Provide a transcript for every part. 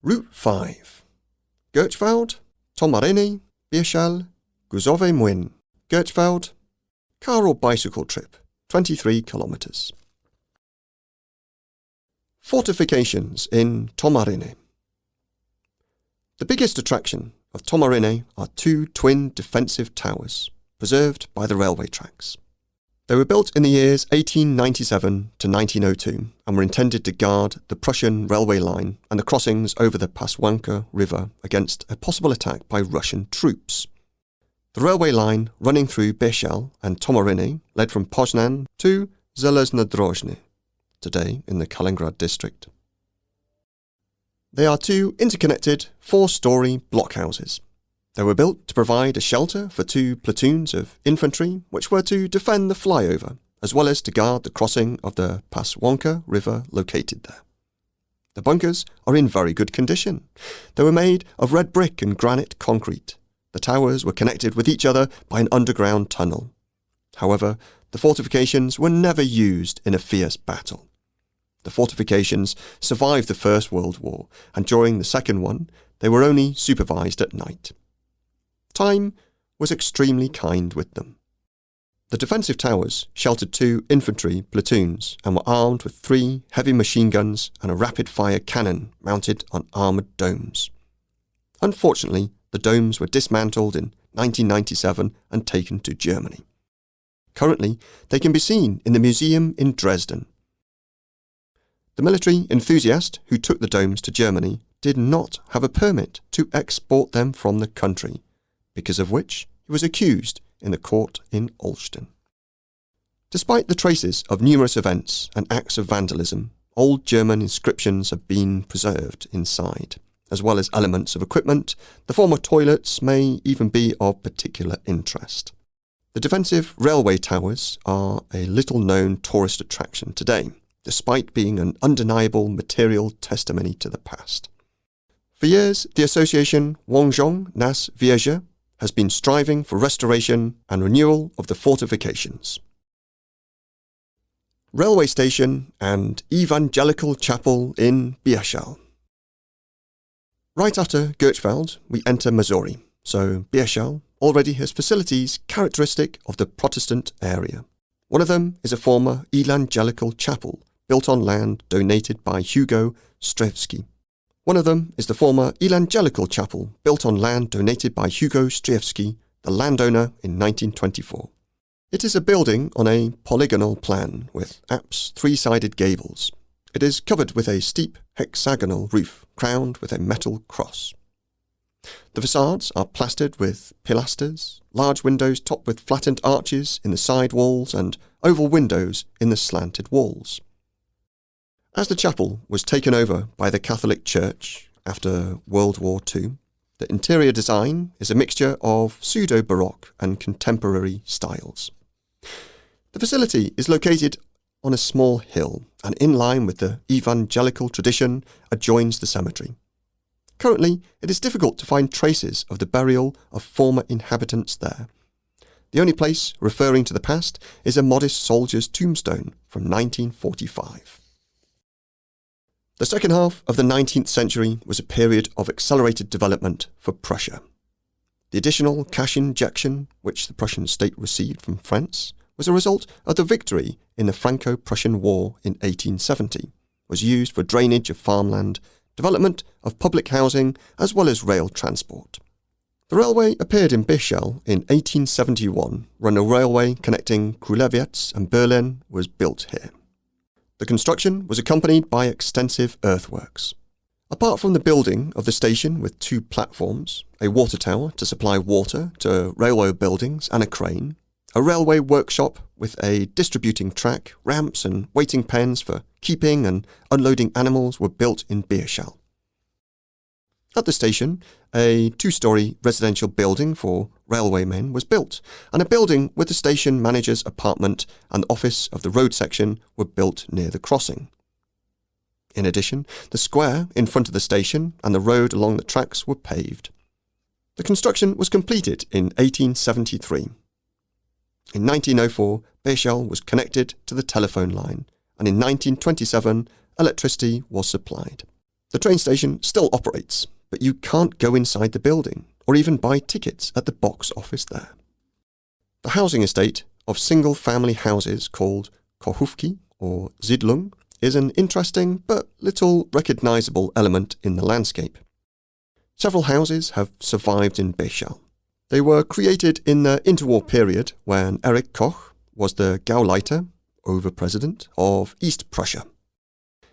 Route 5. Gietrzwałd, Tomaryny, Biesal, Guzowy, Młyn, Gietrzwałd. Car or bicycle trip, 23 kilometers. Fortifications in Tomaryny. The biggest attraction of Tomaryny are two twin defensive towers, preserved by the railway tracks. They were built in the years 1897 to 1902 and were intended to guard the Prussian railway line and the crossings over the Paswanka River against a possible attack by Russian troops. The railway line running through Biesal and Tomaryny led from Poznan to Żeleznodrożny, today in the Kaliningrad district. They are two interconnected four-storey blockhouses. They were built to provide a shelter for two platoons of infantry which were to defend the flyover, as well as to guard the crossing of the Paswanka River located there. The bunkers are in very good condition. They were made of red brick and granite concrete. The towers were connected with each other by an underground tunnel. However, the fortifications were never used in a fierce battle. The fortifications survived the First World War, and during the Second one, they were only supervised at night. Time was extremely kind with them. The defensive towers sheltered two infantry platoons and were armed with 3 heavy machine guns and a rapid-fire cannon mounted on armoured domes. Unfortunately, the domes were dismantled in 1997 and taken to Germany. Currently, they can be seen in the museum in Dresden. The military enthusiast who took the domes to Germany did not have a permit to export them from the country, because of which he was accused in the court in Olsztyn. Despite the traces of numerous events and acts of vandalism, old German inscriptions have been preserved inside, as well as elements of equipment. The former toilets may even be of particular interest. The defensive railway towers are a little-known tourist attraction today, despite being an undeniable material testimony to the past. For years, the association Łączą nas Wieże has been striving for restoration and renewal of the fortifications. Railway station and Evangelical Chapel in Biesal. Right after Gietrzwałd, we enter Missouri, so Biesal already has facilities characteristic of the Protestant area. One of them is a former Evangelical Chapel built on land donated by Hugo Strejewski. One of them is the former Evangelical Chapel built on land donated by Hugo Strejewski, the landowner, in 1924. It is a building on a polygonal plan with apse 3-sided gables. It is covered with a steep hexagonal roof crowned with a metal cross. The facades are plastered with pilasters, large windows topped with flattened arches in the side walls and oval windows in the slanted walls. As the chapel was taken over by the Catholic Church after World War II, the interior design is a mixture of pseudo-Baroque and contemporary styles. The facility is located on a small hill and in line with the evangelical tradition adjoins the cemetery. Currently, it is difficult to find traces of the burial of former inhabitants there. The only place referring to the past is a modest soldier's tombstone from 1945. The second half of the 19th century was a period of accelerated development for Prussia. The additional cash injection which the Prussian state received from France was a result of the victory in the Franco-Prussian War in 1870, was used for drainage of farmland, development of public housing, as well as rail transport. The railway appeared in Biesal in 1871, when a railway connecting Królewiec and Berlin was built here. The construction was accompanied by extensive earthworks. Apart from the building of the station with 2 platforms, a water tower to supply water to railway buildings and a crane, a railway workshop with a distributing track, ramps and waiting pens for keeping and unloading animals were built in Biesal. At the station, a 2-storey residential building for railwaymen was built, and a building with the station manager's apartment and office of the road section were built near the crossing. In addition, the square in front of the station and the road along the tracks were paved. The construction was completed in 1873. In 1904, Biesal was connected to the telephone line, and in 1927, electricity was supplied. The train station still operates, but you can't go inside the building or even buy tickets at the box office there. The housing estate of single-family houses called Kohówki or Siedlung is an interesting but little recognisable element in the landscape. Several houses have survived in Biesal. They were created in the interwar period when Erich Koch was the Gauleiter, over-president, of East Prussia.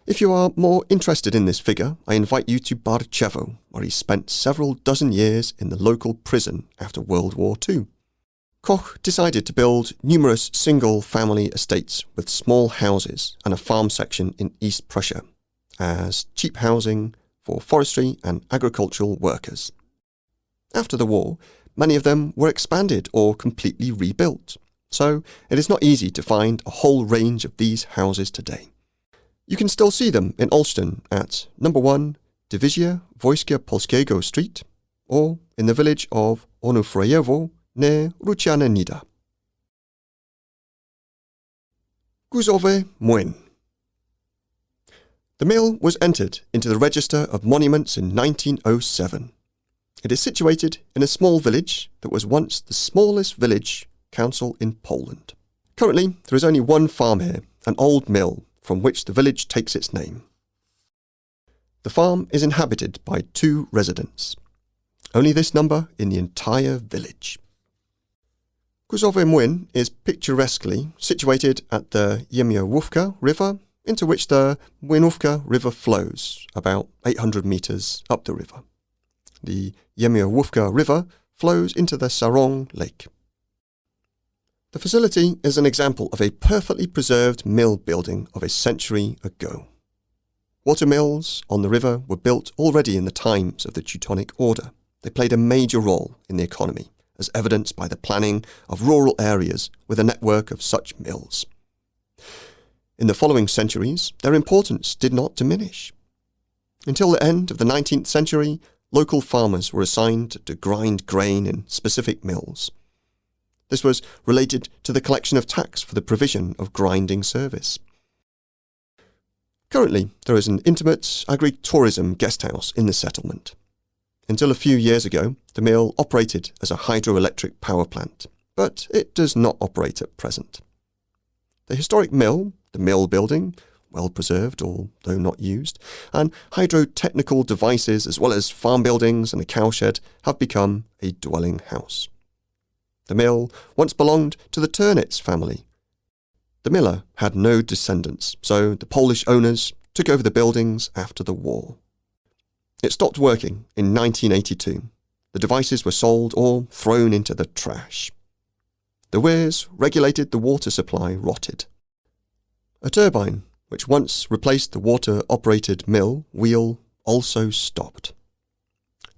If you are more interested in this figure, I invite you to Barczewo, where he spent several dozen years in the local prison after World War II. Koch decided to build numerous single-family estates with small houses and a farm section in East Prussia as cheap housing for forestry and agricultural workers. After the war, many of them were expanded or completely rebuilt, so it is not easy to find a whole range of these houses today. You can still see them in Olsztyn at number 1 Dywizja Wojska Polskiego Street or in the village of Onufriejewo near Ruciane Nida. Guzowy Młyn. The mill was entered into the Register of Monuments in 1907. It is situated in a small village that was once the smallest village council in Poland. Currently, there is only one farm here, an old mill, from which the village takes its name. The farm is inhabited by 2 residents. Only this number in the entire village. Guzowy Młyn is picturesquely situated at the Jemiałówka River, into which the Młynówka River flows, about 800 meters up the river. The Jemiałówka River flows into the Sarong Lake. The facility is an example of a perfectly preserved mill building of a century ago. Water mills on the river were built already in the times of the Teutonic Order. They played a major role in the economy, as evidenced by the planning of rural areas with a network of such mills. In the following centuries, their importance did not diminish. Until the end of the 19th century, local farmers were assigned to grind grain in specific mills. This was related to the collection of tax for the provision of grinding service. Currently, there is an intimate agri-tourism guesthouse in the settlement. Until a few years ago, the mill operated as a hydroelectric power plant, but it does not operate at present. The historic mill, the mill building, well preserved although not used, and hydrotechnical devices as well as farm buildings and a cowshed have become a dwelling house. The mill once belonged to the Turnitz family. The miller had no descendants, so the Polish owners took over the buildings after the war. It stopped working in 1982. The devices were sold or thrown into the trash. The weirs regulated the water supply rotted. A turbine, which once replaced the water-operated mill wheel, also stopped.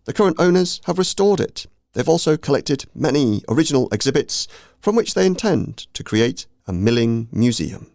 The current owners have restored it. They've also collected many original exhibits from which they intend to create a milling museum.